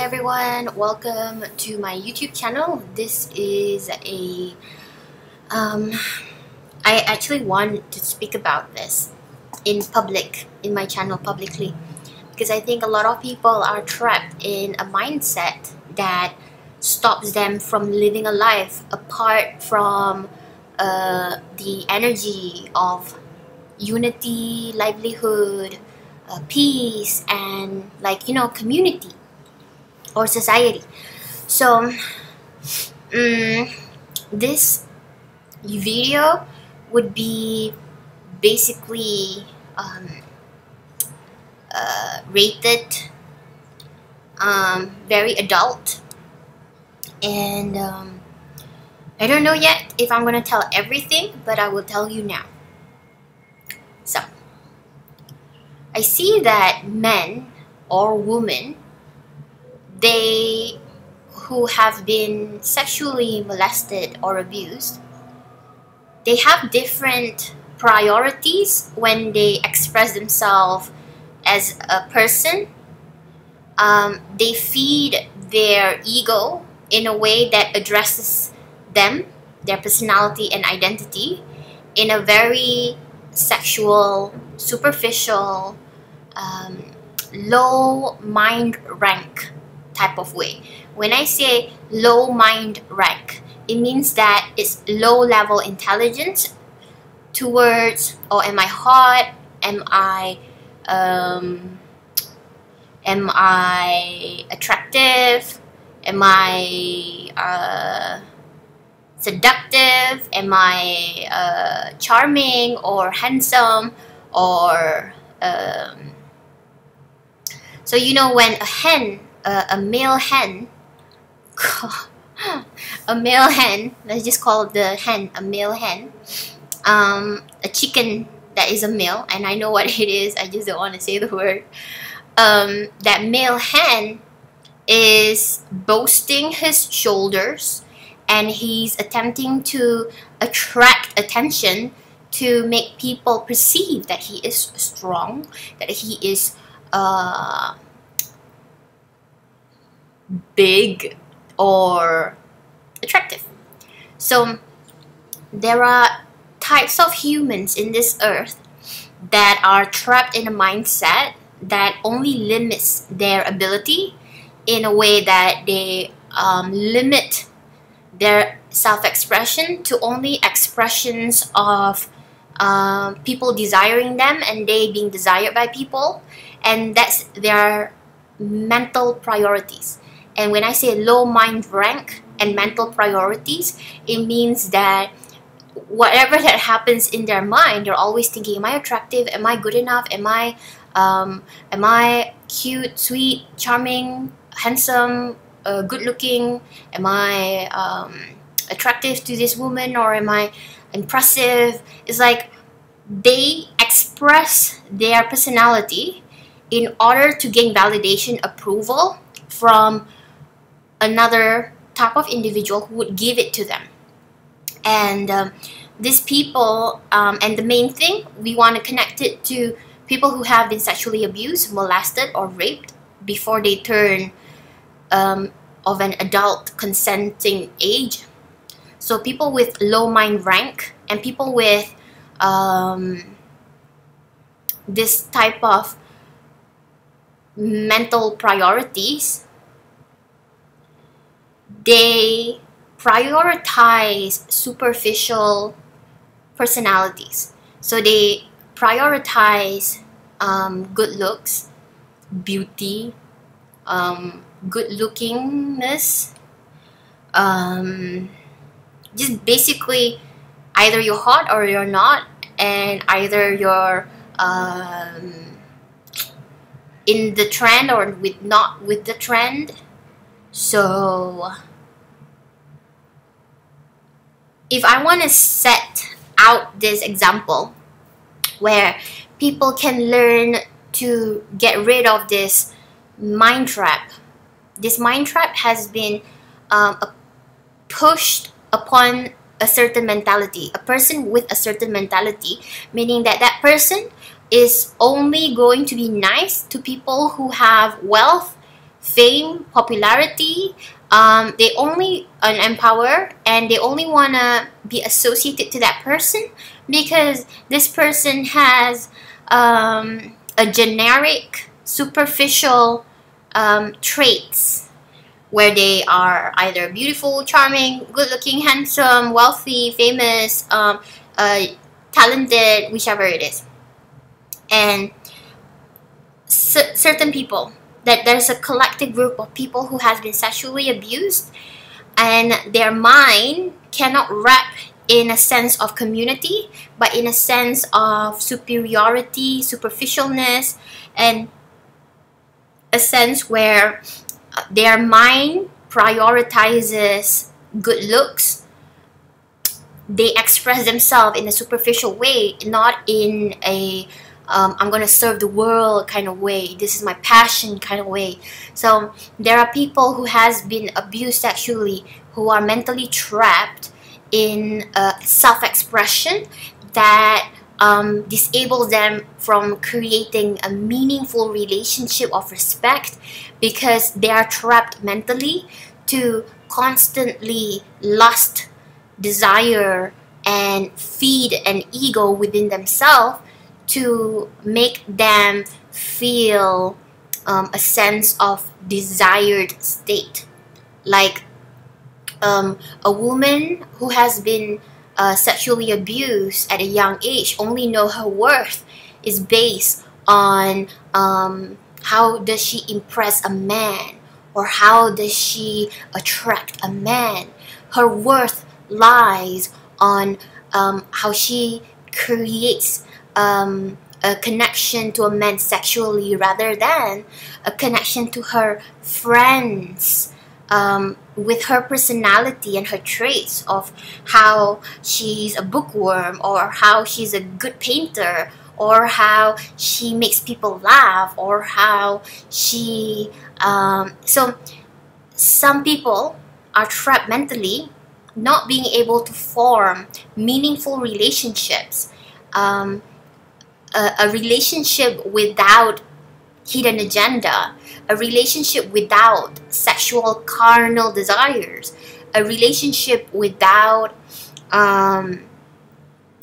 everyone, welcome to my YouTube channel. This is I actually want to speak about this in public, in my channel publicly, because I think a lot of people are trapped in a mindset that stops them from living a life apart from the energy of unity, livelihood, peace, and community or society. So this video would be basically rated very adult, and I don't know yet if I'm gonna tell everything, but I will tell you now. So I see that men or women, they who have been sexually molested or abused, they have different priorities when they express themselves as a person. They feed their ego in a way that addresses them, their personality and identity, in a very sexual, superficial, low mind rank type of way. When I say low mind rank, it means that it's low level intelligence towards, oh, am I hot? Am I attractive? Am I seductive? Am I charming or handsome? Or so you know, when a hen, a male hen, a male hen, let's just call the hen a male hen, a chicken that is a male, and I know what it is, I just don't want to say the word. That male hen is boasting his shoulders, and he's attempting to attract attention to make people perceive that he is strong, that he is big or attractive. So there are types of humans in this earth that are trapped in a mindset that only limits their ability, in a way that they limit their self-expression to only expressions of people desiring them and they being desired by people, and that's their mental priorities. And when I say low mind rank and mental priorities, it means that whatever that happens in their mind, they're always thinking, am I attractive? Am I good enough? Am I cute, sweet, charming, handsome, good looking? Am I attractive to this woman, or am I impressive? It's like they express their personality in order to gain validation, approval from another type of individual who would give it to them. And these people, and the main thing, we want to connect it to people who have been sexually abused, molested, or raped before they turn of an adult consenting age. So people with low mind rank and people with this type of mental priorities, they prioritize superficial personalities. So they prioritize good looks, beauty, good lookingness, just basically either you're hot or you're not, and either you're in the trend or not with the trend. So if I want to set out this example where people can learn to get rid of this mind trap, this mind trap has been pushed upon a certain mentality, a person with a certain mentality, meaning that that person is only going to be nice to people who have wealth, fame, popularity. They only empower, and they only want to be associated to that person because this person has a generic, superficial traits where they are either beautiful, charming, good-looking, handsome, wealthy, famous, talented, whichever it is. And certain people, that there's a collective group of people who has been sexually abused, and their mind cannot wrap in a sense of community, but in a sense of superiority, superficialness, and a sense where their mind prioritizes good looks. They express themselves in a superficial way, not in a I'm gonna serve the world kind of way, this is my passion kind of way. So there are people who has been abused sexually who are mentally trapped in self-expression that disables them from creating a meaningful relationship of respect, because they are trapped mentally to constantly lust, desire, and feed an ego within themselves to make them feel a sense of desired state. Like a woman who has been sexually abused at a young age only know her worth is based on how does she impress a man, or how does she attract a man. Her worth lies on how she creates a connection to a man sexually, rather than a connection to her friends, with her personality and her traits of how she's a bookworm, or how she's a good painter, or how she makes people laugh, or how she so some people are trapped mentally, not being able to form meaningful relationships, a relationship without hidden agenda, a relationship without sexual carnal desires, a relationship without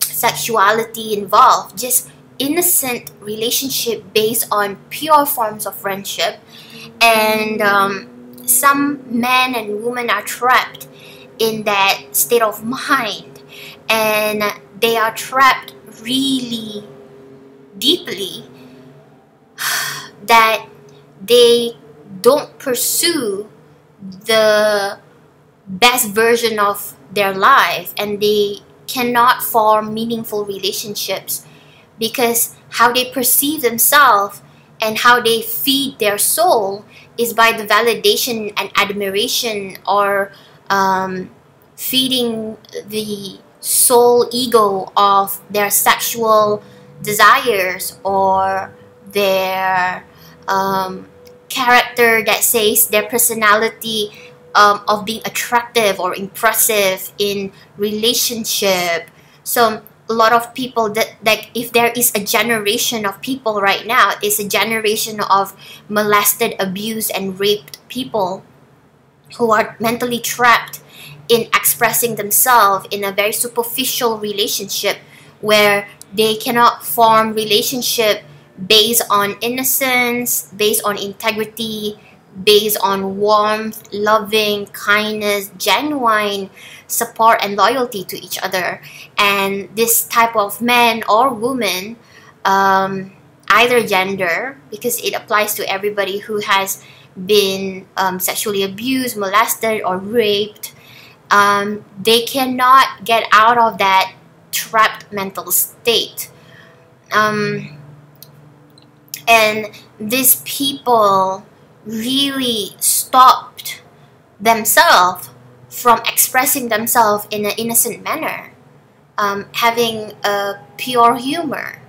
sexuality involved, just innocent relationship based on pure forms of friendship. And some men and women are trapped in that state of mind, and they are trapped really deeply, that they don't pursue the best version of their life, and they cannot form meaningful relationships, because how they perceive themselves and how they feed their soul is by the validation and admiration, or feeding the soul ego of their sexual desires, or their character that says their personality of being attractive or impressive in relationship. So a lot of people that, like, if there is a generation of people right now, it's a generation of molested, abused, and raped people who are mentally trapped in expressing themselves in a very superficial relationship, where they cannot form relationship based on innocence, based on integrity, based on warmth, loving, kindness, genuine support and loyalty to each other. And this type of man or woman, either gender, because it applies to everybody who has been sexually abused, molested, or raped, they cannot get out of that trapped mental state. And these people really stopped themselves from expressing themselves in an innocent manner, having a pure humor.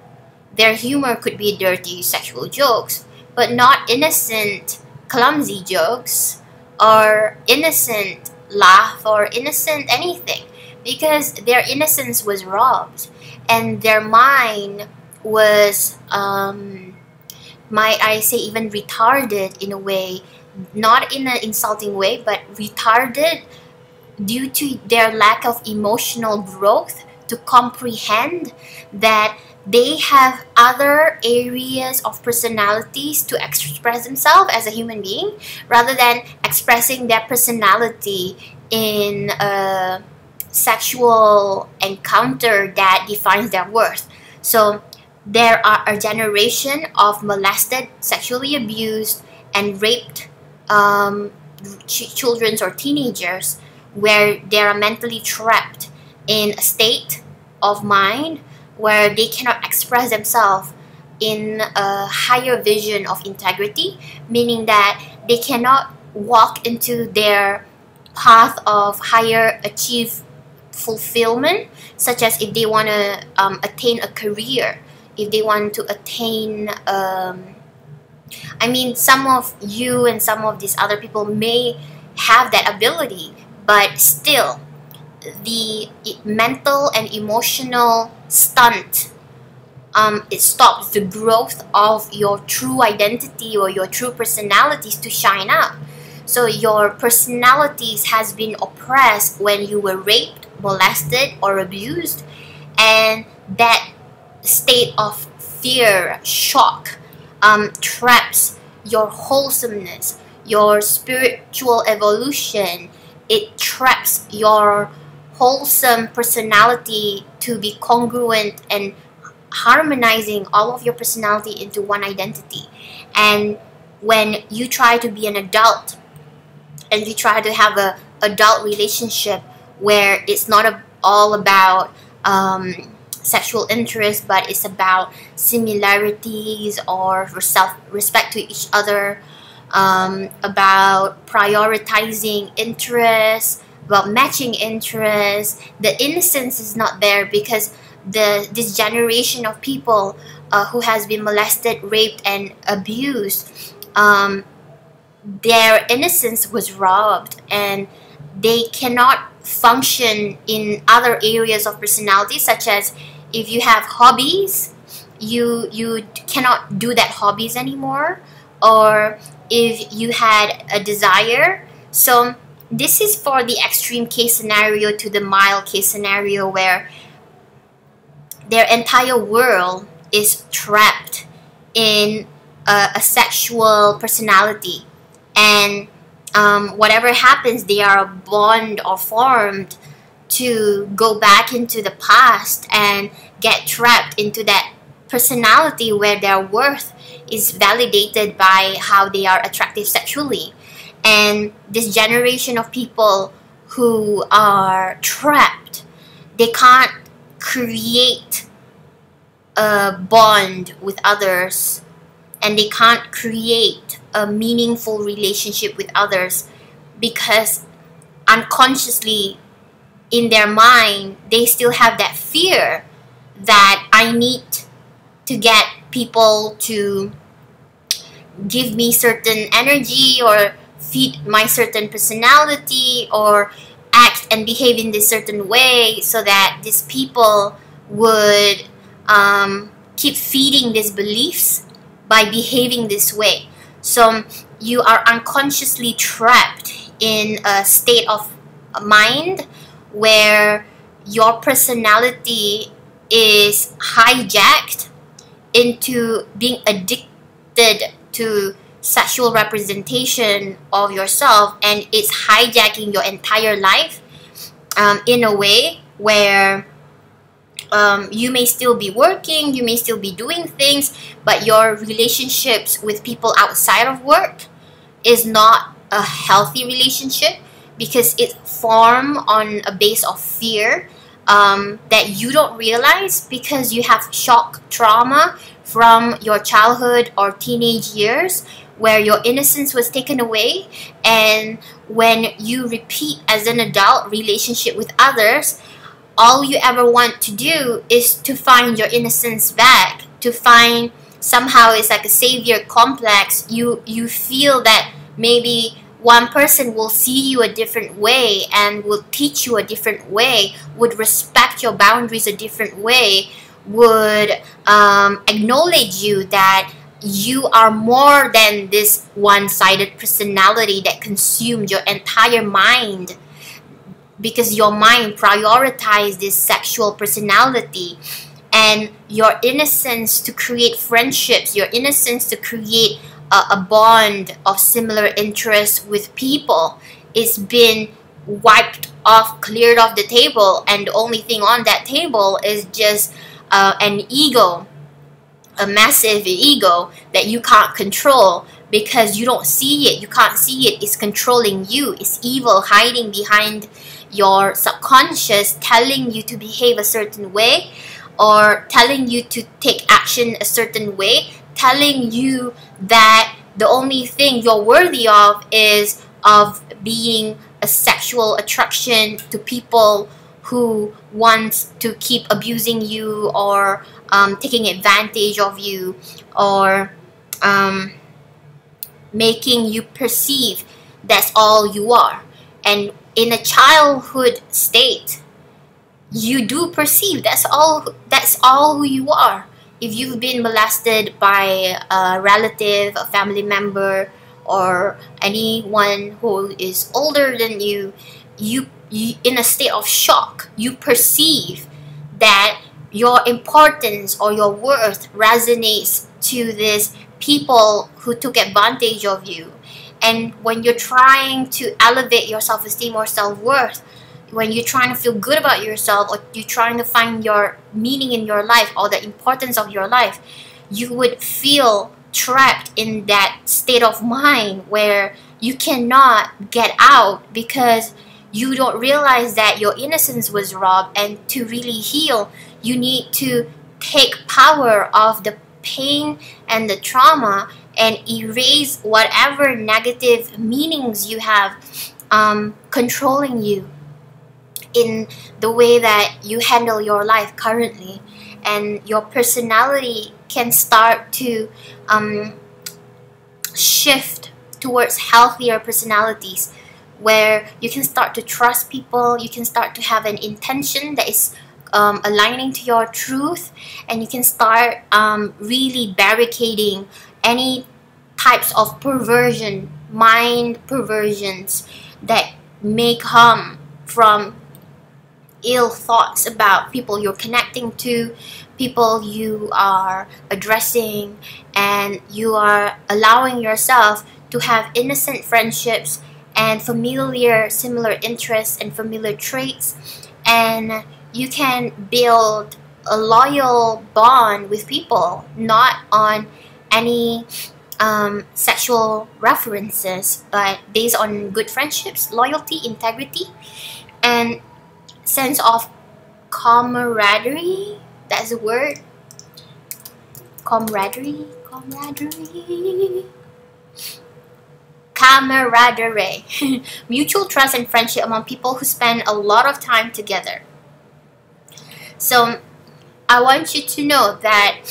Their humor could be dirty sexual jokes, but not innocent, clumsy jokes, or innocent laugh, or innocent anything, because their innocence was robbed, and their mind was, might I say, even retarded in a way not in an insulting way, but retarded due to their lack of emotional growth to comprehend that they have other areas of personalities to express themselves as a human being, rather than expressing their personality in a sexual encounter that defines their worth. So there are a generation of molested, sexually abused, and raped children or teenagers, where they are mentally trapped in a state of mind where they cannot express themselves in a higher vision of integrity, meaning that they cannot walk into their path of higher achieve fulfillment, such as if they want to attain a career, if they want to attain I mean, some of you and some of these other people may have that ability, but still the mental and emotional stunt, it stops the growth of your true identity or your true personalities to shine up. So your personalities has been oppressed when you were raped, molested, or abused, and that state of fear, shock, traps your wholesomeness, your spiritual evolution. It traps your wholesome personality to be congruent and harmonizing all of your personality into one identity. And when you try to be an adult and you try to have a adult relationship where it's not all about sexual interest, but it's about similarities or respect to each other, about prioritizing interests, about matching interests, the innocence is not there, because this generation of people who has been molested, raped, and abused, their innocence was robbed, and they cannot function in other areas of personality, such as if you have hobbies, you cannot do that hobbies anymore, or if you had a desire. So this is for the extreme case scenario to the mild case scenario, where their entire world is trapped in a sexual personality, and whatever happens, they are bond or formed to go back into the past and get trapped into that personality where their worth is validated by how they are attractive sexually. And this generation of people who are trapped, they can't create a bond with others, and they can't create a meaningful relationship with others, because unconsciously in their mind they still have that fear that I need to get people to give me certain energy or feed my certain personality or act and behave in this certain way, so that these people would keep feeding these beliefs by behaving this way. So you are unconsciously trapped in a state of mind where your personality is hijacked into being addicted to sexual representation of yourself, and it's hijacking your entire life in a way where you may still be working, you may still be doing things, but your relationships with people outside of work is not a healthy relationship, because it formed on a base of fear that you don't realize, because you have shock trauma from your childhood or teenage years where your innocence was taken away. And when you repeat as an adult relationship with others, all you ever want to do is to find your innocence back, to find somehow it's like a savior complex. You feel that maybe one person will see you a different way and will teach you a different way, would respect your boundaries a different way, would acknowledge you that you are more than this one-sided personality that consumed your entire mind, because your mind prioritized this sexual personality, and your innocence to create friendships, your innocence to create a bond of similar interests with people is been wiped off, cleared off the table, and the only thing on that table is just an ego, a massive ego that you can't control because you don't see it, you can't see it, it's controlling you, it's evil hiding behind your subconscious, telling you to behave a certain way, or telling you to take action a certain way, telling you that the only thing you're worthy of is of being a sexual attraction to people who want to keep abusing you, or taking advantage of you, or making you perceive that's all you are. And in a childhood state, you do perceive that's all who you are. If you've been molested by a relative, a family member, or anyone who is older than you, you in a state of shock, you perceive that your importance or your worth resonates to these people who took advantage of you. And when you're trying to elevate your self-esteem or self-worth, when you're trying to feel good about yourself, or you're trying to find your meaning in your life or the importance of your life, you would feel trapped in that state of mind where you cannot get out, because you don't realize that your innocence was robbed. And to really heal, you need to take power of the pain and the trauma and erase whatever negative meanings you have controlling you in the way that you handle your life currently. And your personality can start to shift towards healthier personalities, where you can start to trust people, you can start to have an intention that is aligning to your truth, and you can start really barricading any types of perversion, mind perversions that may come from ill thoughts about people you're connecting to, people you are addressing, and you are allowing yourself to have innocent friendships and familiar similar interests and familiar traits, and you can build a loyal bond with people, not on any sexual references, but based on good friendships, loyalty, integrity, and sense of camaraderie. That's the word. Camaraderie. Mutual trust and friendship among people who spend a lot of time together. So I want you to know that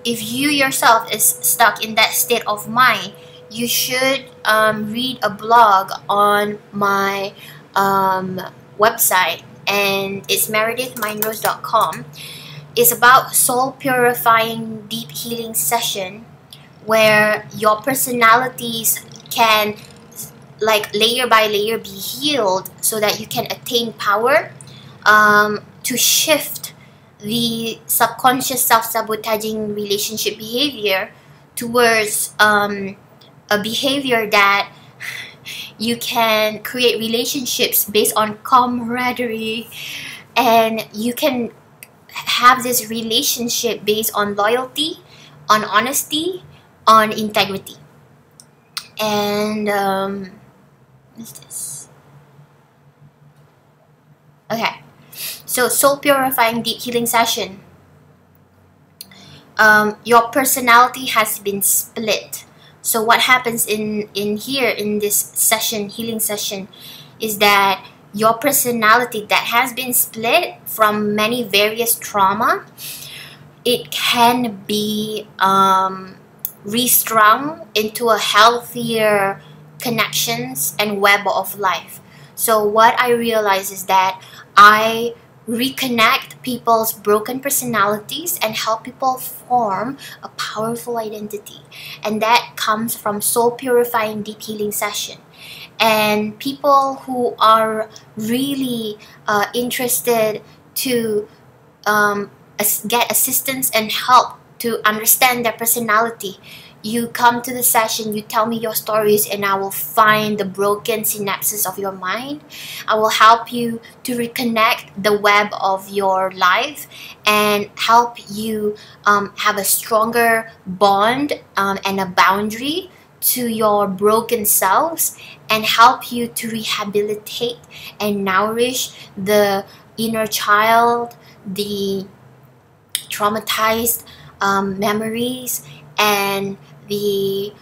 if you yourself is stuck in that state of mind, you should read a blog on my website, and it's meredithmynrose.com. It's about soul purifying deep healing session, where your personalities can, like, layer by layer be healed, so that you can attain power to shift the subconscious self-sabotaging relationship behavior towards a behavior that you can create relationships based on camaraderie, and you can have this relationship based on loyalty, on honesty, on integrity. And what's this? Okay, so soul purifying deep healing session. Your personality has been split. So what happens in here in this session, healing session, is that your personality that has been split from many various trauma, it can be restrung into a healthier connections and web of life. So what I realize is that I reconnect people's broken personalities and help people form a powerful identity. And that comes from soul purifying deep healing session. And people who are really interested to get assistance and help to understand their personality, you come to the session, you tell me your stories, and I will find the broken synapses of your mind. I will help you to reconnect the web of your life and help you have a stronger bond and a boundary to your broken selves, and help you to rehabilitate and nourish the inner child, the traumatized memories, and the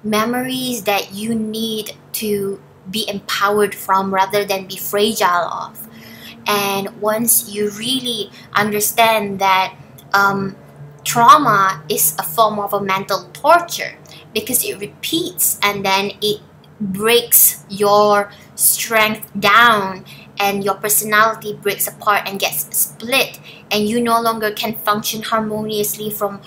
memories that you need to be empowered from rather than be fragile of. And once you really understand that trauma is a form of a mental torture, because it repeats and then it breaks your strength down, and your personality breaks apart and gets split, and you no longer can function harmoniously from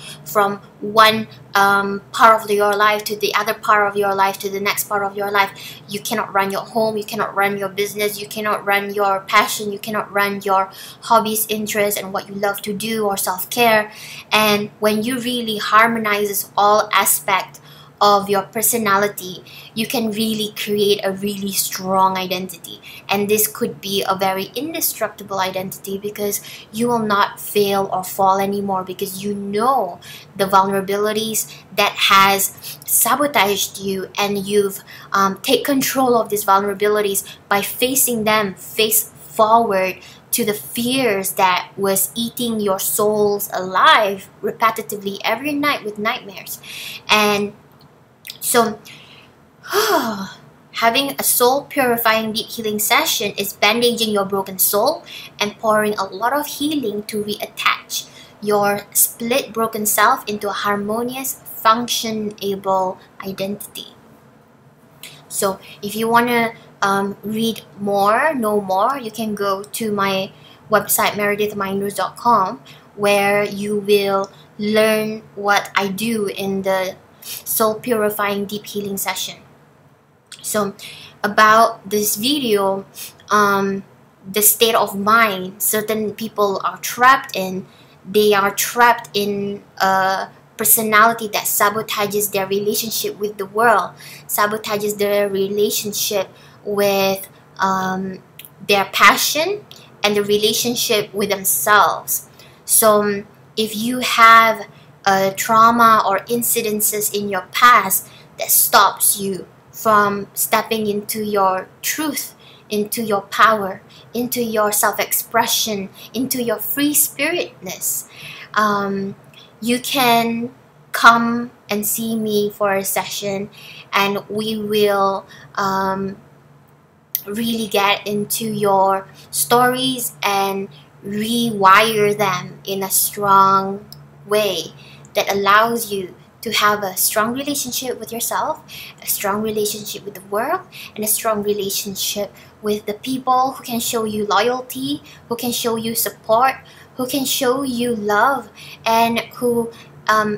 one part of your life to the other part of your life to the next part of your life. You cannot run your home, you cannot run your business, you cannot run your passion, you cannot run your hobbies, interests, and what you love to do, or self-care. And when you really harmonizes all aspects of your personality, you can really create a really strong identity. And this could be a very indestructible identity, because you will not fail or fall anymore, because you know the vulnerabilities that has sabotaged you, and you've take control of these vulnerabilities by facing them face forward to the fears that was eating your souls alive repetitively every night with nightmares. And so, having a soul purifying deep healing session is bandaging your broken soul and pouring a lot of healing to reattach your split broken self into a harmonious, functionable identity. So if you want to read more, know more, you can go to my website meredithmynrose.com, where you will learn what I do in the soul purifying deep healing session. So about this video, the state of mind certain people are trapped in, they are trapped in a personality that sabotages their relationship with the world, sabotages their relationship with their passion and the relationship with themselves. So if you have trauma or incidences in your past that stops you from stepping into your truth, into your power, into your self-expression, into your free spiritness, you can come and see me for a session, and we will really get into your stories and rewire them in a strong way that allows you to have a strong relationship with yourself, a strong relationship with the world, and a strong relationship with the people who can show you loyalty, who can show you support, who can show you love, and who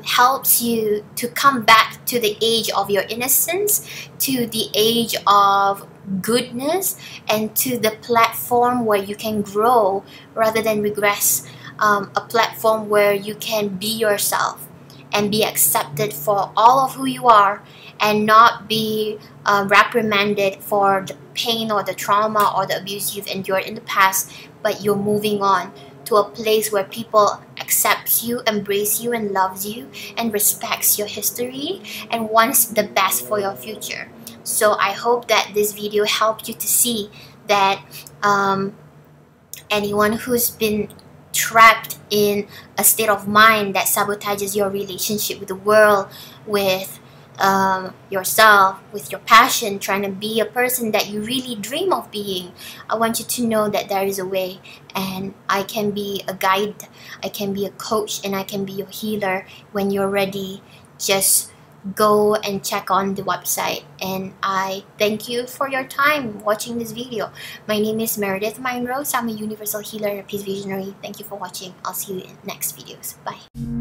helps you to come back to the age of your innocence, to the age of goodness, and to the platform where you can grow rather than regress. A platform where you can be yourself and be accepted for all of who you are, and not be reprimanded for the pain or the trauma or the abuse you've endured in the past, but you're moving on to a place where people accepts you, embrace you, and loves you, and respects your history, and wants the best for your future. So I hope that this video helped you to see that anyone who's been trapped in a state of mind that sabotages your relationship with the world, with yourself, with your passion, trying to be a person that you really dream of being, I want you to know that there is a way, and I can be a guide, I can be a coach, and I can be your healer when you're ready. Just go and check on the website. And I thank you for your time watching this video. My name is Meredith Mynrose. I'm a universal healer and a peace visionary. Thank you for watching. I'll see you in next videos. Bye.